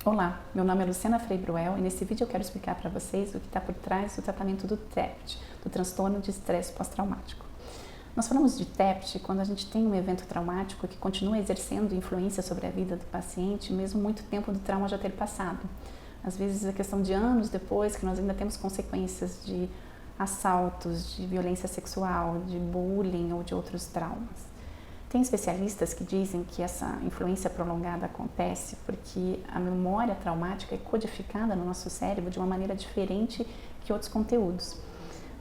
Olá, meu nome é Luciana Frei Bruel e nesse vídeo eu quero explicar para vocês o que está por trás do tratamento do TEPT, do transtorno de estresse pós-traumático. Nós falamos de TEPT quando a gente tem um evento traumático que continua exercendo influência sobre a vida do paciente, mesmo muito tempo do trauma já ter passado. Às vezes é questão de anos depois que nós ainda temos consequências de assaltos, de violência sexual, de bullying ou de outros traumas. Tem especialistas que dizem que essa influência prolongada acontece porque a memória traumática é codificada no nosso cérebro de uma maneira diferente que outros conteúdos.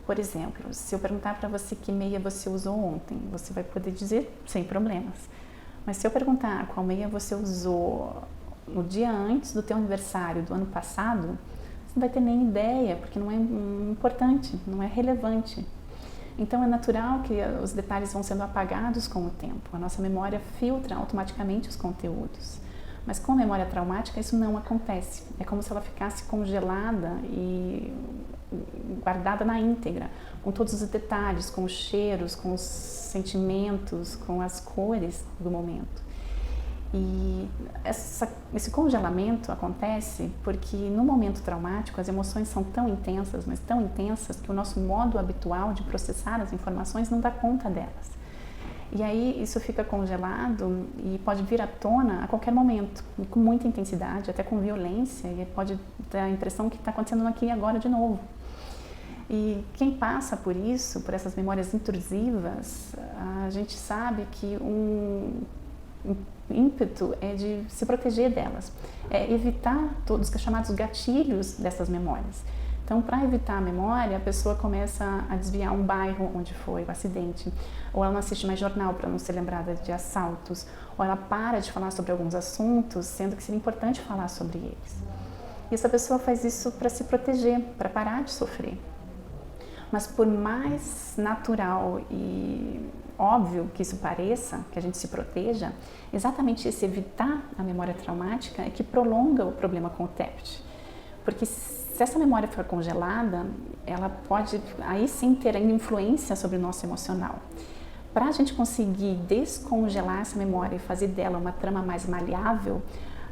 Por exemplo, se eu perguntar para você que meia você usou ontem, você vai poder dizer sem problemas. Mas se eu perguntar qual meia você usou no dia antes do teu aniversário do ano passado, você não vai ter nem ideia, porque não é importante, não é relevante. Então é natural que os detalhes vão sendo apagados com o tempo. A nossa memória filtra automaticamente os conteúdos. Mas com a memória traumática isso não acontece. É como se ela ficasse congelada e guardada na íntegra, com todos os detalhes, com os cheiros, com os sentimentos, com as cores do momento. E esse congelamento acontece porque no momento traumático as emoções são tão intensas, mas tão intensas, que o nosso modo habitual de processar as informações não dá conta delas. E aí isso fica congelado e pode vir à tona a qualquer momento, com muita intensidade, até com violência, e pode dar a impressão que está acontecendo aqui e agora de novo. E quem passa por isso, por essas memórias intrusivas, a gente sabe que um ímpeto é de se proteger delas, é evitar todos os chamados gatilhos dessas memórias. Então, para evitar a memória, a pessoa começa a desviar um bairro onde foi o acidente, ou ela não assiste mais jornal para não ser lembrada de assaltos, ou ela para de falar sobre alguns assuntos, sendo que seria importante falar sobre eles. E essa pessoa faz isso para se proteger, para parar de sofrer. Mas por mais natural e óbvio que isso pareça, que a gente se proteja, exatamente esse evitar a memória traumática é que prolonga o problema com o TEPT. Porque se essa memória for congelada, ela pode aí sim ter ainda influência sobre o nosso emocional. Para a gente conseguir descongelar essa memória e fazer dela uma trama mais maleável,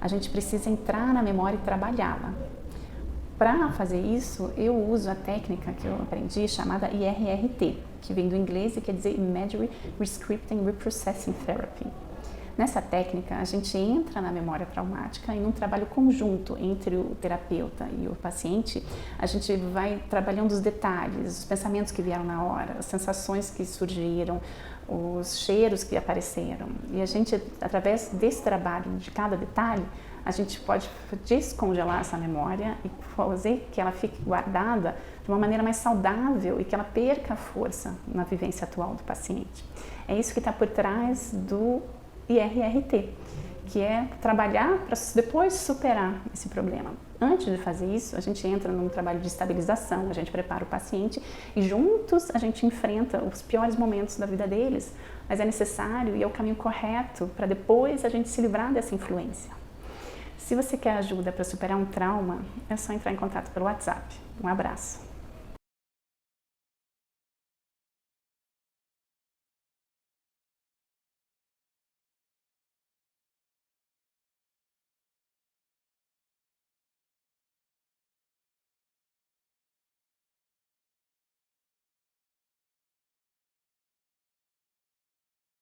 a gente precisa entrar na memória e trabalhá-la. Para fazer isso, eu uso a técnica que eu aprendi chamada IRRT, que vem do inglês e quer dizer Imagery Rescripting Reprocessing Therapy. Nessa técnica, a gente entra na memória traumática e num trabalho conjunto entre o terapeuta e o paciente, a gente vai trabalhando os detalhes, os pensamentos que vieram na hora, as sensações que surgiram, os cheiros que apareceram. E a gente, através desse trabalho de cada detalhe, a gente pode descongelar essa memória e fazer que ela fique guardada de uma maneira mais saudável e que ela perca a força na vivência atual do paciente. É isso que está por trás do IRRT, que é trabalhar para depois superar esse problema. Antes de fazer isso, a gente entra num trabalho de estabilização, a gente prepara o paciente e juntos a gente enfrenta os piores momentos da vida deles, mas é necessário e é o caminho correto para depois a gente se livrar dessa influência. Se você quer ajuda para superar um trauma, é só entrar em contato pelo WhatsApp. Um abraço.